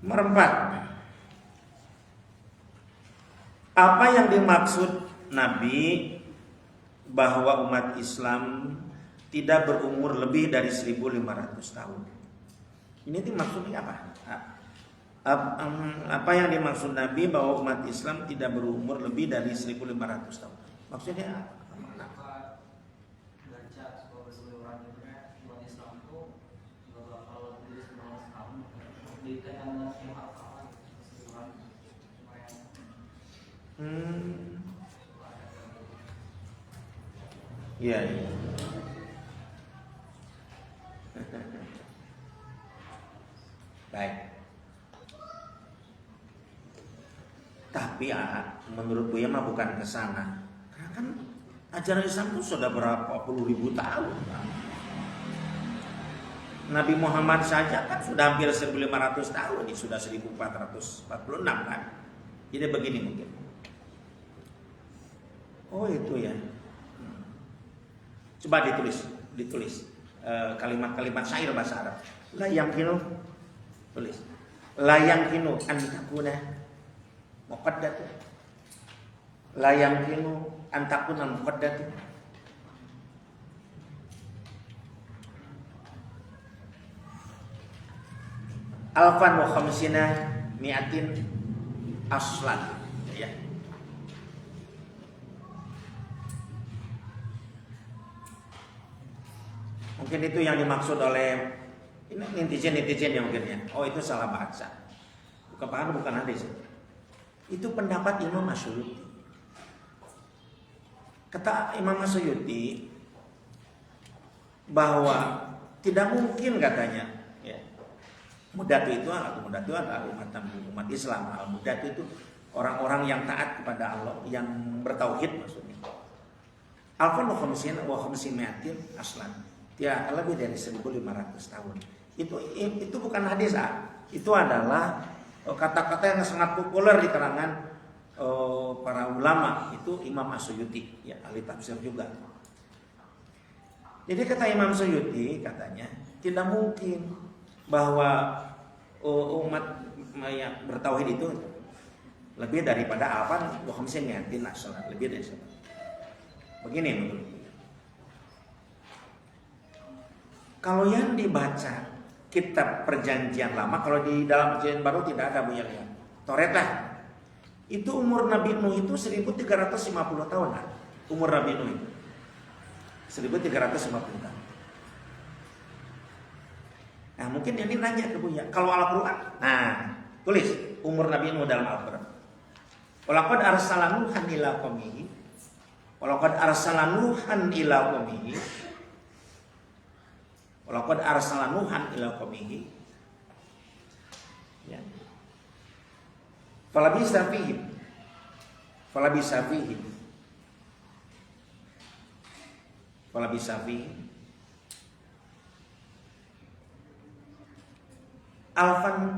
Merempat. Apa yang dimaksud Nabi bahwa umat Islam tidak berumur lebih dari 1.500 tahun? Ini tuh maksudnya apa? Apa yang dimaksud Nabi bahwa umat Islam tidak berumur lebih dari 1.500 tahun? Maksudnya apa? Iya, iya. Baik. Tapi menurut Buya mah bukan ke sana. Karena kan ajaran Islam itu sudah berapa puluh ribu tahun. Nabi Muhammad saja kan sudah hampir 1.500 tahun, ini sudah 1.446 kan. Jadi begini mungkin. Oh itu ya. Coba ditulis kalimat-kalimat syair bahasa Arab. La yamkinu, tulis. La yamkinu an takuna muqaddatu. La yamkinu an takuna muqaddatu. Alfan wa khamsina mi'atin aslan, ya. Mungkin itu yang dimaksud oleh netizen yang mungkin ya. Oh itu salah baca. Bukan hadis. Itu pendapat Imam Masyuyuti. Kata Imam Masyuyuti bahwa tidak mungkin katanya, ya. Mudatu itu adalah umat Islam. Al-mudatu itu orang-orang yang taat kepada Allah, yang bertauhid maksudnya. Alfan wa khamsin aslan. Ya, lebih dari 1.500 tahun. Itu bukan hadis, itu adalah kata-kata yang sangat populer di kalangan para ulama. Itu Imam As-Suyuti, ya, ahli tafsir juga. Jadi kata Imam Suyuti, katanya tidak mungkin bahwa umat yang bertauhid itu lebih daripada alfan wa khamsin mi'atin aslan, lebih dari itu. Begini menurut. Kalau yang dibaca kitab perjanjian lama, kalau di dalam perjanjian baru tidak ada, Buya lihat. Toret lah. Itu umur Nabi Nuh itu 1.350 tahun. Umur Nabi Nuh itu 1.350 tahun. Nah mungkin ini nanya ke Buya, kalau Al-Quran, nah tulis umur Nabi Nuh dalam Al-Quran. Walaqad arsalna Nuhan ila qaumihi. Walaqad arsalna Nuhan ila qaumihi. Walaqad arsalna Nuhan ila qaumihi. Ya. Falabisa fihim.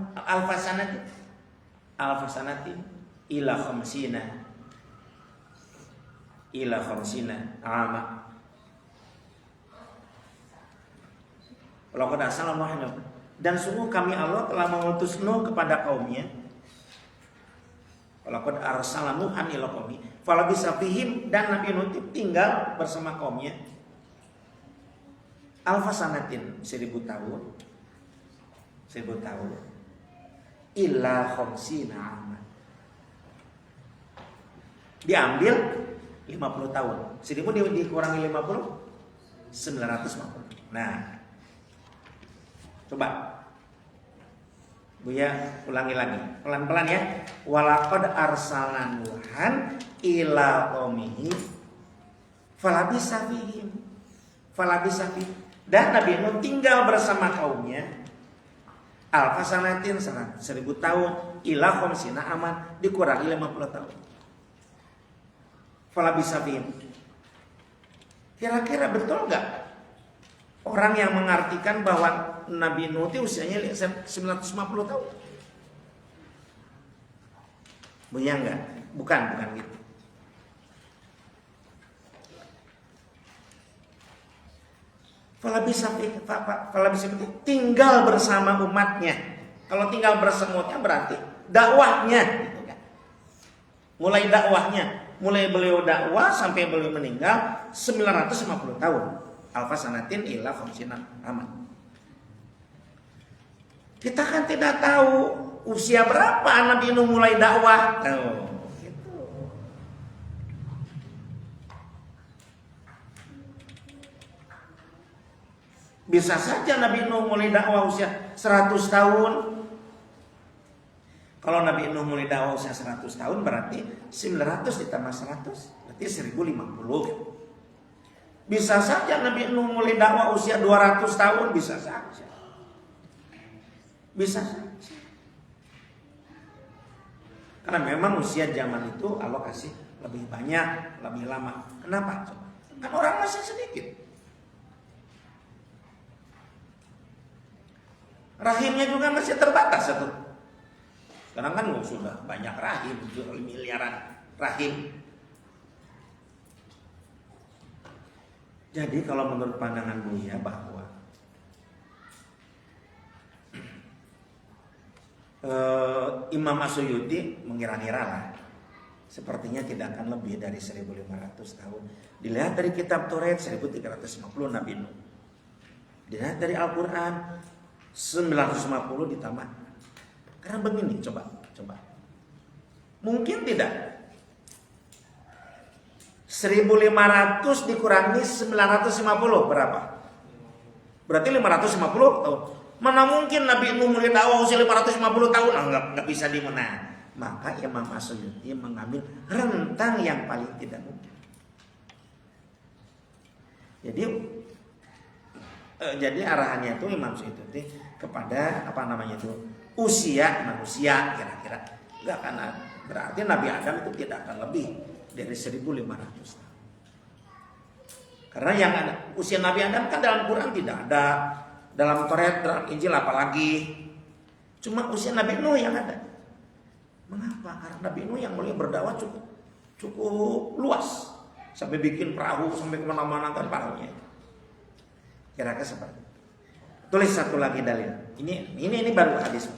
Alfa sanati ila khamsina ama. Walaqad arsalna Nuhan, dan sungguh kami Allah telah mengutus Nuh kepada kaumnya. Walaqad arsalna Nuhan ila qaumi falabisa fihim, dan Nabi Nuh tinggal bersama kaumnya alfa sanatin 1.000 tahun illa khamsina ama, diambil 50 tahun. 1.000 dikurangi 50, 950. Nah, coba Buya ulangi lagi pelan-pelan ya. Walaqad arsalna Nuhan ila qaumihi falabisa fihim, dan Nabi Nuh tinggal bersama kaumnya alfa sanatin 1.000 tahun ila khamsina aman, dikurangi 50 tahun. Falabisa fihim. Kira-kira betul enggak orang yang mengartikan bahwa Nabi Nuh itu usianya 950 tahun? Buya enggak? Bukan gitu. Falabisa tinggal bersama umatnya Kalau tinggal bersemutnya berarti dakwahnya gitu kan. Mulai dakwahnya, mulai beliau dakwah sampai beliau meninggal 950 tahun. Alfa sanatin illa khamsina aman. Kita kan tidak tahu usia berapa Nabi Nuh mulai dakwah. Gitu. Bisa saja Nabi Nuh mulai dakwah usia 100 tahun. Kalau Nabi Nuh mulai dakwah usia 100 tahun berarti 900 ditambah 100 berarti 1050. Bisa saja Nabi Nuh mulai dakwah usia 200 tahun, bisa saja. Bisa saja. Karena memang usia zaman itu Allah kasih lebih banyak, lebih lama. Kenapa? Kan orang masih sedikit. Rahimnya juga masih terbatas satu. Sekarang kan sudah banyak rahim, miliaran rahim. Jadi kalau menurut pandangan Buya bahwa Imam As-Suyuti mengira-ngira lah, sepertinya tidak akan lebih dari 1500 tahun. Dilihat dari kitab Taurat 1350 Nabi Nuh. Dilihat dari Al-Quran 950 ditambah. Karena begini, coba. Mungkin tidak 1500 dikurangi 950 berapa? Berarti 550 tahun. Mana mungkin Nabi Nuh mulai dakwah usia 550 tahun? Enggak bisa dimenang. Maka Imam As-Suyuti mengambil rentang yang paling tidak mungkin. Jadi arahannya itu Imam Suyuti kepada usia manusia kira-kira. Enggak, karena berarti Nabi Adam itu tidak akan lebih dari 1500 tahun. Karena yang ada usia Nabi Adam kan dalam Quran tidak ada, dalam Taurat, dalam Injil apalagi. Cuma usia Nabi Nuh yang ada. Mengapa? Karena Nabi Nuh yang mulai berdakwah cukup luas, sampai bikin perahu sampai kemana-mana kan perahunya. Kira-kira seperti itu. Tulis satu lagi dalil. Ini baru hadis.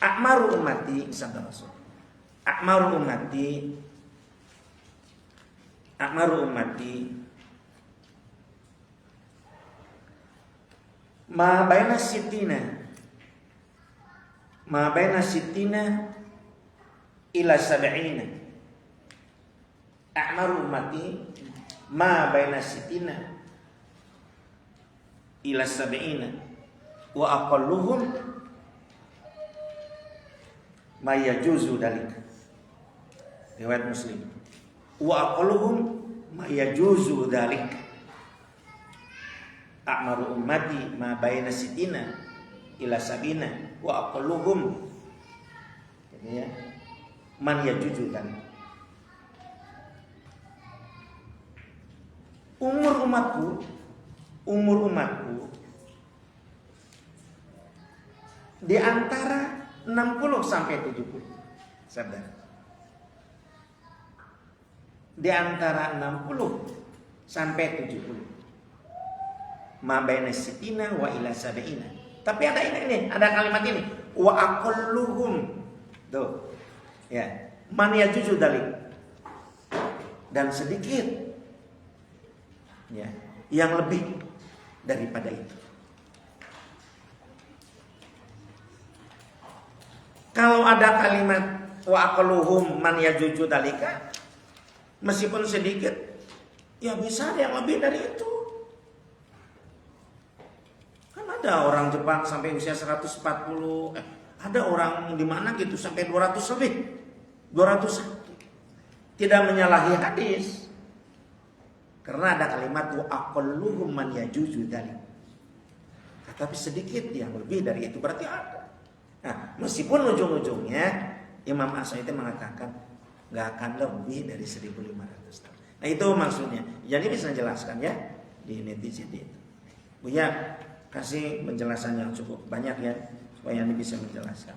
Akmaru ummati sabda Rasul. Akmaru ummati ma baina sitina ila sab'ina. Akmaru ummati ma baina sitina ila sab'ina wa aqalluhum ma yajuzu dalik. Riwayat Muslim. Wa aqalluhum ma yajuzu dalik. A'maru ummati ma baina sitina ila sabina wa aqalluhum, ya, man yajuzu dalik. Umur umatku di antara 60 sampai 70. Saudara. Di antara 60 sampai 70. Ma baina sitina wa ila sab'ina. Tapi ada ini, ada kalimat ini, wa aqalluhum. Tuh. Ya, man yajuzu dalik. Dan sedikit, ya, yang lebih daripada itu. Kalau ada kalimat wa aqalluhum man yajuzu dalika, meskipun sedikit, ya bisa ada yang lebih dari itu. Kan ada orang Jepang sampai usia 140, ada orang di mana gitu sampai 200 lebih. 201. Tidak menyalahi hadis. Karena ada kalimat wa aqalluhum man yajuzu dalika. Tapi sedikit yang lebih dari itu berarti ada. Nah, meskipun ujung-ujungnya Imam As-Suyuti mengatakan nggak akan lebih dari 1500 tahun. Nah itu maksudnya. Jadi bisa jelaskan ya di netizen itu. Buya kasih penjelasan yang cukup banyak ya supaya ini bisa menjelaskan.